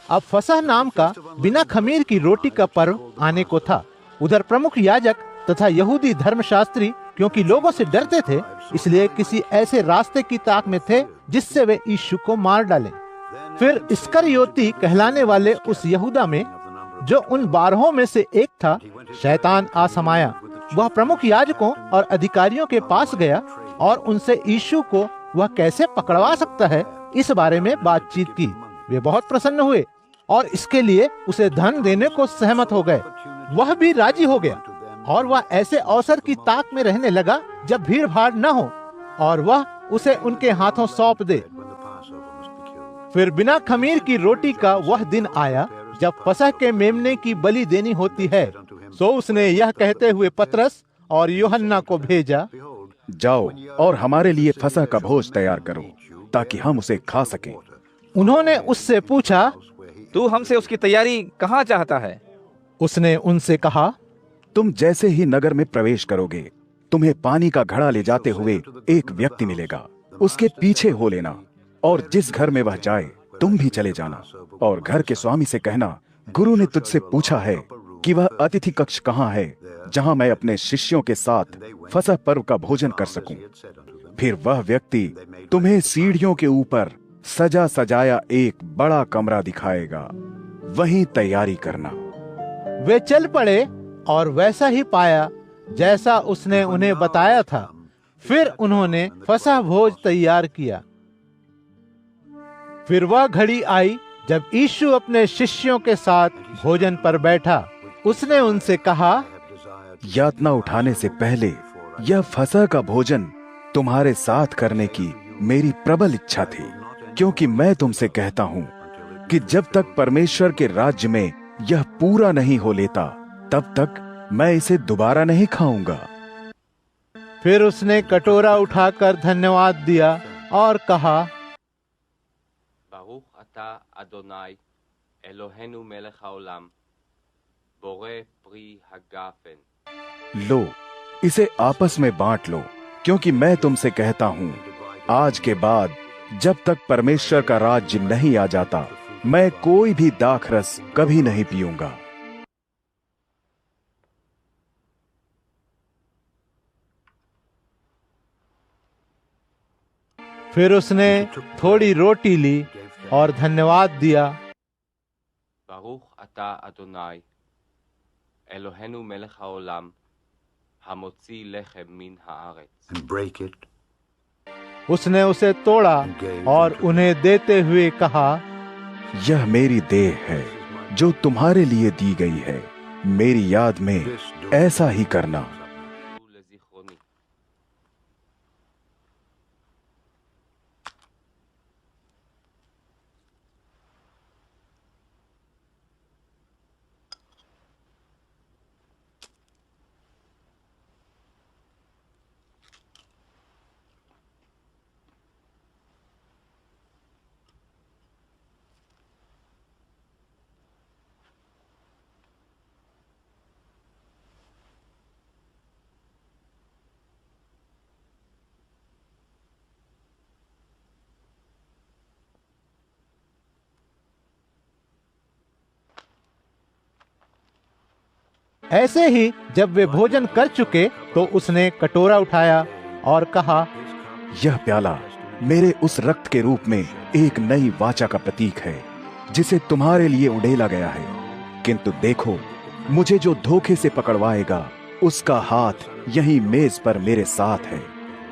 अब फसह नाम का बिना खमीर की रोटी का पर्व आने को था। उधर प्रमुख याजक तथा यहूदी धर्मशास्त्री क्योंकि लोगों से डरते थे, इसलिए किसी ऐसे रास्ते की ताक में थे जिससे वे यीशु को मार डालें। फिर इस्करियोती कहलाने वाले उस यहूदा में, जो उन 12 में से एक था, शैतान आ समाया। वह प्रमुख याजकों और अधिकारियों के पास गया और उनसे यीशु को वह कैसे पकड़वा सकता है इस बारे में बातचीत की। वे बहुत प्रसन्न हुए और इसके लिए उसे धन देने को सहमत हो गए। वह भी राजी हो गया और वह ऐसे अवसर की ताक में रहने लगा जब भीड़ भाड़ न हो और वह उसे उनके हाथों सौंप दे। फिर बिना खमीर की रोटी का वह दिन आया जब फसह के मेमने की बलि देनी होती है। सो उसने यह कहते हुए पतरस और यूहन्ना को भेजा, जाओ और हमारे लिए फसह का भोज तैयार करो ताकि हम उसे खा सकें। उन्होंने उससे पूछा, तू हमसे उसकी तैयारी कहाँ चाहता है? उसने उनसे कहा, तुम जैसे ही नगर में प्रवेश करोगे, तुम्हें पानी का घड़ा ले जाते हुए एक व्यक्ति मिलेगा। उसके पीछे हो लेना और जिस घर में वह जाए तुम भी चले जाना और घर के स्वामी से कहना, गुरु ने तुझसे पूछा है कि वह अतिथि कक्ष कहाँ है जहाँ मैं अपने शिष्यों के साथ फसह पर्व का भोजन कर सकूं। फिर वह व्यक्ति तुम्हें सीढ़ियों के ऊपर सजा सजाया एक बड़ा कमरा दिखाएगा, वहीं तैयारी करना। वे चल पड़े और वैसा ही पाया जैसा उसने उन्हें बताया था। फिर उन्होंने फसह भोज तैयार किया। फिर वह घड़ी आई जब यीशु अपने शिष्यों के साथ भोजन पर बैठा। उसने उनसे कहा, यातना उठाने से पहले यह फसह का भोजन तुम्हारे साथ करने की मेरी प्रबल इच्छा थी, क्योंकि मैं तुमसे कहता हूँ कि जब तक परमेश्वर के राज्य में यह पूरा नहीं हो लेता, तब तक मैं इसे दोबारा नहीं खाऊंगा। फिर उसने कटोरा उठाकर धन्यवाद दिया और कहा, ברוך אתה אדוני אלוהינו מלך העולם בורא פרי הגפן। लो, इसे आपस में बांट लो, क्योंकि मैं तुमसे कहता हूँ, आज के बाद जब तक परमेश्वर का राज्य नहीं आ जाता, मैं कोई भी दाखरस कभी नहीं पीऊंगा। फिर उसने थोड़ी रोटी ली और धन्यवाद दिया। ברוך אתה אדוני אלוהינו מלך העולם המוציא לחם מן הארץ। उसने उसे तोड़ा और उन्हें देते हुए कहा, यह मेरी देह है जो तुम्हारे लिए दी गई है, मेरी याद में ऐसा ही करना। לזיכרוני। ऐसे ही जब वे भोजन कर चुके तो उसने कटोरा उठाया और कहा, यह प्याला मेरे उस रक्त के रूप में एक नई वाचा का प्रतीक है, जिसे तुम्हारे लिए उड़ेला गया है। किंतु देखो, मुझे जो धोखे से पकड़वाएगा, उसका हाथ यही मेज पर मेरे साथ है,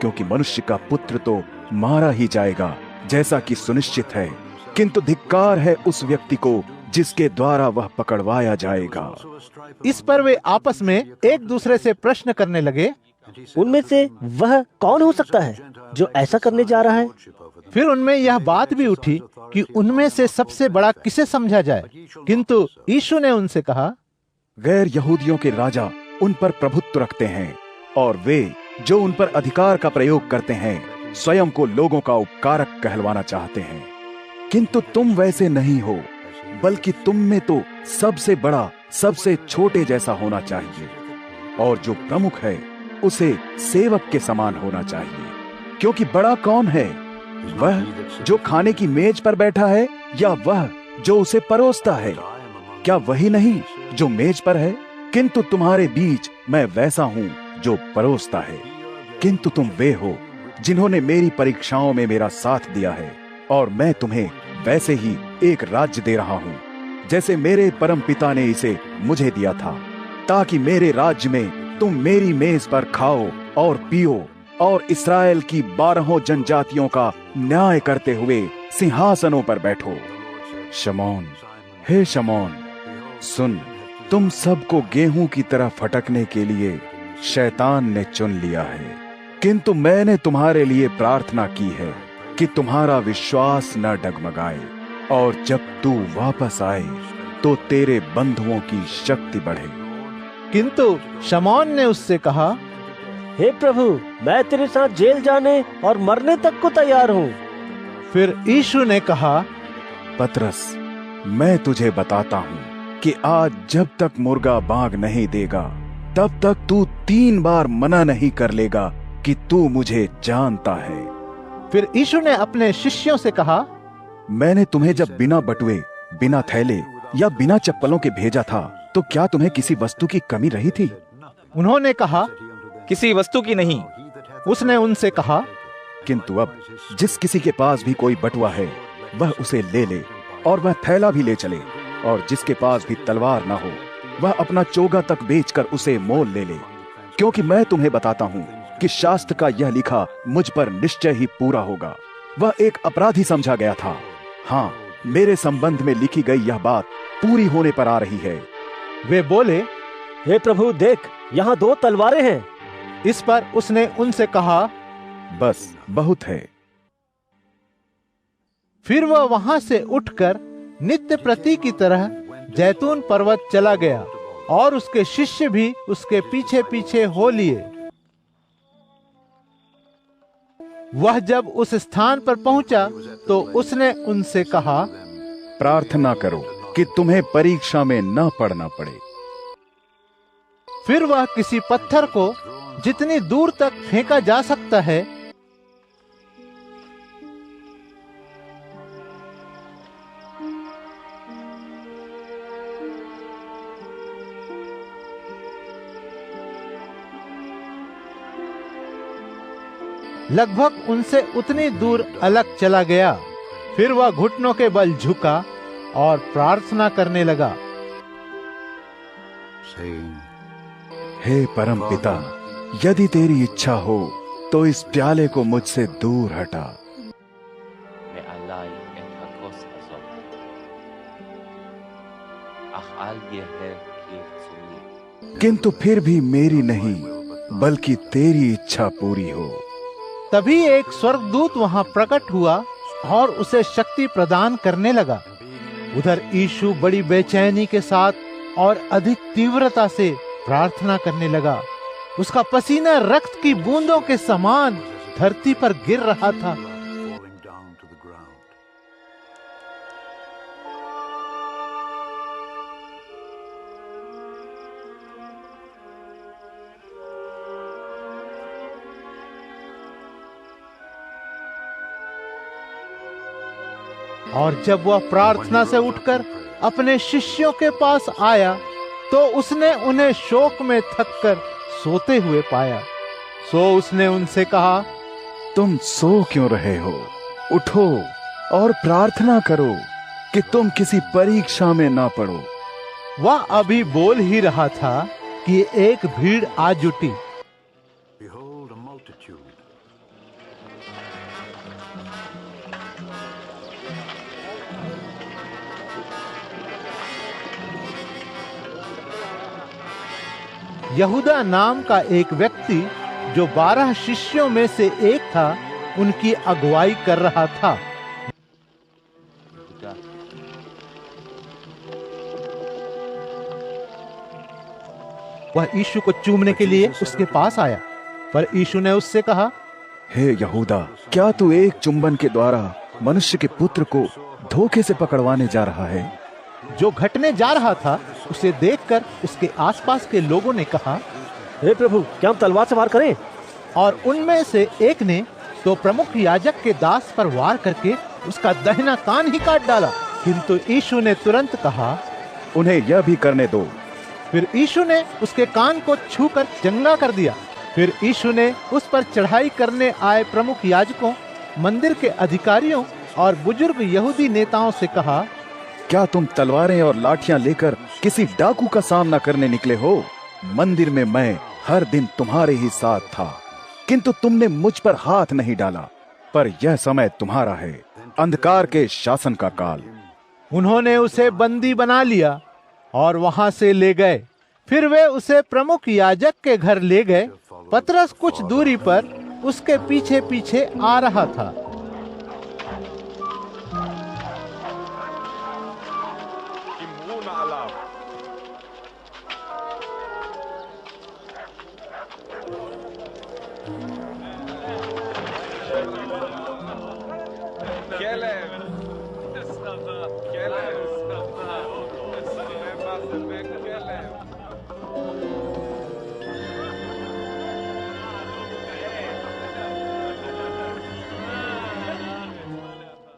क्योंकि मनुष्य का पुत्र तो मारा ही जाएगा जैसा कि सुनिश्चित है, किंतु धिक्कार है उस व्यक्ति को जिसके द्वारा वह पकड़वाया जाएगा। इस पर वे आपस में एक दूसरे से प्रश्न करने लगे, उनमें से वह कौन हो सकता है जो ऐसा करने जा रहा है? फिर उनमें यह बात भी उठी कि उनमें से सबसे बड़ा किसे समझा जाए। किंतु यीशु ने उनसे कहा, गैर यहूदियों के राजा उन पर प्रभुत्व रखते हैं, और वे जो उन पर अधिकार का प्रयोग करते हैं, स्वयं को लोगों का उपकारक कहलवाना चाहते हैं। किंतु तुम वैसे नहीं हो, बल्कि तुम में तो सबसे बड़ा सबसे छोटे जैसा होना चाहिए, और जो प्रमुख है उसे सेवक के समान होना चाहिए। क्योंकि बड़ा कौन है, वह जो खाने की मेज पर बैठा है, या वह जो उसे परोसता है। क्या वही नहीं जो मेज पर है? किंतु तुम्हारे बीच मैं वैसा हूं जो परोसता है। किंतु तुम वे हो जिन्होंने मेरी परीक्षाओं में मेरा साथ दिया है, और मैं तुम्हें वैसे ही एक राज्य दे रहा हूं जैसे मेरे परमपिता ने इसे मुझे दिया था, ताकि मेरे राज्य में तुम मेरी मेज पर खाओ और पियो और इस्राएल की 12 जनजातियों का न्याय करते हुए सिंहासनों पर बैठो। शमौन, हे शमौन, सुन, तुम सबको गेहूं की तरह फटकने के लिए शैतान ने चुन लिया है, किंतु मैंने तुम्हारे लिए प्रार्थना की है कि तुम्हारा विश्वास न डगमगाए, और जब तू वापस आए तो तेरे बंधुओं की शक्ति बढ़े। किंतु शमौन ने उससे कहा, हे प्रभु, मैं तेरे साथ जेल जाने और मरने तक को तैयार हूँ। फिर यीशु ने कहा, पतरस, मैं तुझे बताता हूँ कि आज जब तक मुर्गा बांग नहीं देगा तब तक तू 3 बार मना नहीं कर लेगा कि तू मुझे जानता है। फिर यीशु ने अपने शिष्यों से कहा, मैंने तुम्हें जब बिना बटुए, बिना थैले या बिना चप्पलों के भेजा था, तो क्या तुम्हें किसी वस्तु की कमी रही थी? उन्होंने कहा, किसी वस्तु की नहीं। उसने उनसे कहा, किंतु अब जिस किसी के पास भी कोई बटुआ है वह उसे ले ले, और वह थैला भी ले चले, और जिसके पास भी तलवार ना हो वह अपना चोगा तक बेचकर उसे मोल ले ले, क्योंकि मैं तुम्हें बताता हूँ कि शास्त्र का यह लिखा मुझ पर निश्चय ही पूरा होगा। वह एक अपराधी समझा गया था, हाँ, मेरे संबंध में लिखी गई यह बात पूरी होने पर आ रही है। वे बोले, हे प्रभु, देख, यहाँ 2 तलवारें हैं। इस पर उसने उनसे कहा, बस बहुत है। फिर वह वहां से उठकर नित्य प्रति की तरह जैतून पर्वत चला गया, और उसके शिष्य भी उसके पीछे पीछे हो लिए। वह जब उस स्थान पर पहुंचा तो उसने उनसे कहा, प्रार्थना करो कि तुम्हें परीक्षा में न पड़ना पड़े। फिर वह किसी पत्थर को जितनी दूर तक फेंका जा सकता है लगभग उनसे उतनी दूर अलग चला गया। फिर वह घुटनों के बल झुका और प्रार्थना करने लगा, हे परमपिता, यदि तेरी इच्छा हो तो इस प्याले को मुझसे दूर हटा। מעליי את הכוס הזאת, אך אל יהא כרצוני। किंतु फिर भी मेरी नहीं बल्कि तेरी इच्छा पूरी हो। तभी एक स्वर्गदूत वहां प्रकट हुआ और उसे शक्ति प्रदान करने लगा। उधर यीशु बड़ी बेचैनी के साथ और अधिक तीव्रता से प्रार्थना करने लगा। उसका पसीना रक्त की बूंदों के समान धरती पर गिर रहा था। और जब वह प्रार्थना से उठकर अपने शिष्यों के पास आया तो उसने उन्हें शोक में थककर सोते हुए पाया। सो उसने उनसे कहा, तुम सो क्यों रहे हो? उठो और प्रार्थना करो कि तुम किसी परीक्षा में ना पड़ो। वह अभी बोल ही रहा था कि एक भीड़ आ जुटी। यहूदा नाम का एक व्यक्ति जो 12 शिष्यों में से एक था, उनकी अगुवाई कर रहा था। वह यीशु को चूमने के लिए उसके पास आया, पर यीशु ने उससे कहा, हे यहूदा, क्या तू एक चुंबन के द्वारा मनुष्य के पुत्र को धोखे से पकड़वाने जा रहा है? जो घटने जा रहा था उसे देखकर उसके आसपास के लोगों ने कहा, हे प्रभु, क्या हम तलवार से वार करें? और उनमें से एक ने तो प्रमुख याजक के दास पर वार करके उसका दाहिना कान ही काट डाला। किंतु यीशु ने तुरंत कहा, उन्हें यह भी करने दो। फिर यीशु ने उसके कान को छूकर चंगा कर दिया। फिर यीशु ने उस पर चढ़ाई करने आए प्रमुख याजकों, मंदिर के अधिकारियों और बुजुर्ग यहूदी नेताओं से कहा, क्या तुम तलवारें और लाठियां लेकर किसी डाकू का सामना करने निकले हो? मंदिर में मैं हर दिन तुम्हारे ही साथ था, किंतु तुमने मुझ पर हाथ नहीं डाला। पर यह समय तुम्हारा है, अंधकार के शासन का काल। उन्होंने उसे बंदी बना लिया और वहां से ले गए। फिर वे उसे प्रमुख याजक के घर ले गए। पतरस कुछ दूरी पर उसके पीछे पीछे आ रहा था।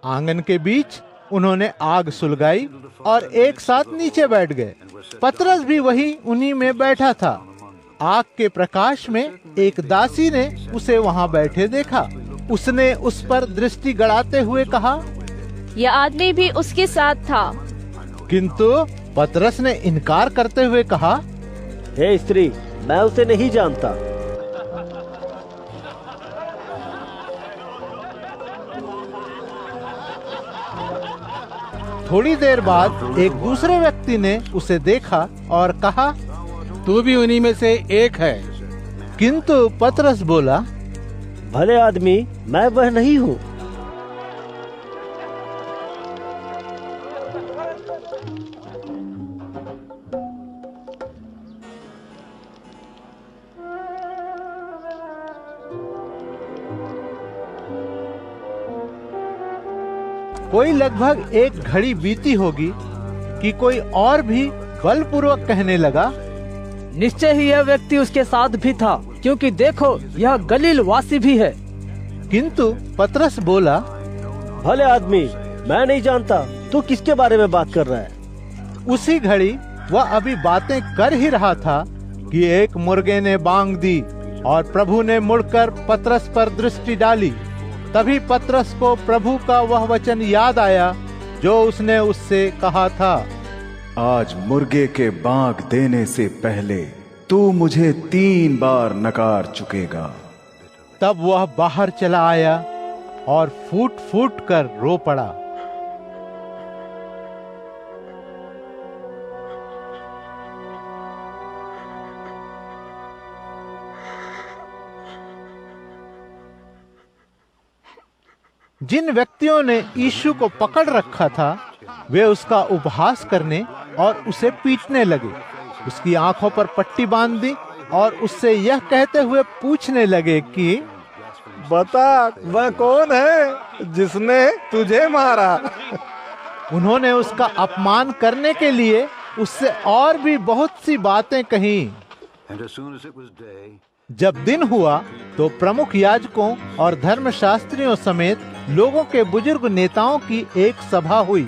आंगन के बीच उन्होंने आग सुलगाई और एक साथ नीचे बैठ गए। पतरस भी वही उन्हीं में बैठा था। आग के प्रकाश में एक दासी ने उसे वहां बैठे देखा। उसने उस पर दृष्टि गड़ाते हुए कहा, यह आदमी भी उसके साथ था। किंतु पतरस ने इनकार करते हुए कहा, हे स्त्री, मैं उसे नहीं जानता। थोड़ी देर बाद एक दूसरे व्यक्ति ने उसे देखा और कहा, तू भी उन्हीं में से एक है। किंतु पतरस बोला, भले आदमी, मैं वह नहीं हूँ। कोई लगभग एक घड़ी बीती होगी कि कोई और भी बलपूर्वक कहने लगा, निश्चय ही यह व्यक्ति उसके साथ भी था, क्योंकि देखो यह गलील वासी भी है। किंतु पतरस बोला, भले आदमी, मैं नहीं जानता तू किसके बारे में बात कर रहा है। उसी घड़ी वह अभी बातें कर ही रहा था कि एक मुर्गे ने बांग दी और प्रभु ने मुड़कर पतरस पर दृष्टि डाली। तभी पतरस को प्रभु का वह वचन याद आया जो उसने उससे कहा था, आज मुर्गे के बांग देने से पहले तू मुझे 3 बार नकार चुकेगा। तब वह बाहर चला आया और फूट फूट कर रो पड़ा। जिन व्यक्तियों ने यीशु को पकड़ रखा था, वे उसका उपहास करने और उसे पीटने लगे। उसकी आंखों पर पट्टी बांध दी और उससे यह कहते हुए पूछने लगे कि बता, वह कौन है जिसने तुझे मारा? उन्होंने उसका अपमान करने के लिए उससे और भी बहुत सी बातें कही। जब दिन हुआ तो प्रमुख याजकों और धर्मशास्त्रियों समेत लोगों के बुजुर्ग नेताओं की एक सभा हुई।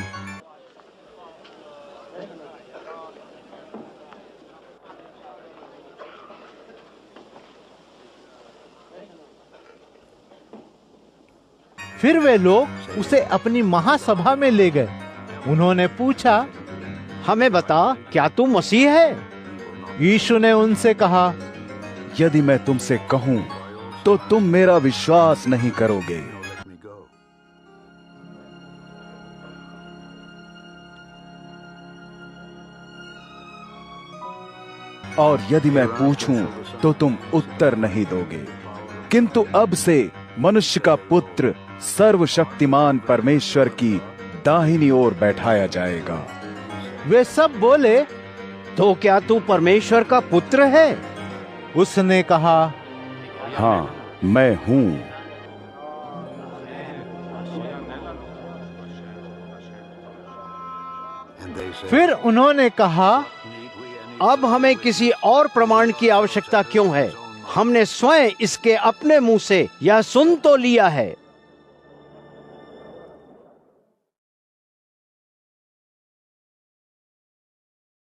फिर वे लोग उसे अपनी महासभा में ले गए। उन्होंने पूछा, हमें बता, क्या तू मसीह है? यीशु ने उनसे कहा, यदि मैं तुमसे कहूं तो तुम मेरा विश्वास नहीं करोगे। और यदि मैं पूछूं तो तुम उत्तर नहीं दोगे। किंतु अब से मनुष्य का पुत्र सर्वशक्तिमान परमेश्वर की दाहिनी ओर बैठाया जाएगा। वे सब बोले, तो क्या तू परमेश्वर का पुत्र है? उसने कहा, हाँ, मैं हूं। फिर उन्होंने कहा, अब हमें किसी और प्रमाण की आवश्यकता क्यों है? हमने स्वयं इसके अपने मुंह से यह सुन तो लिया है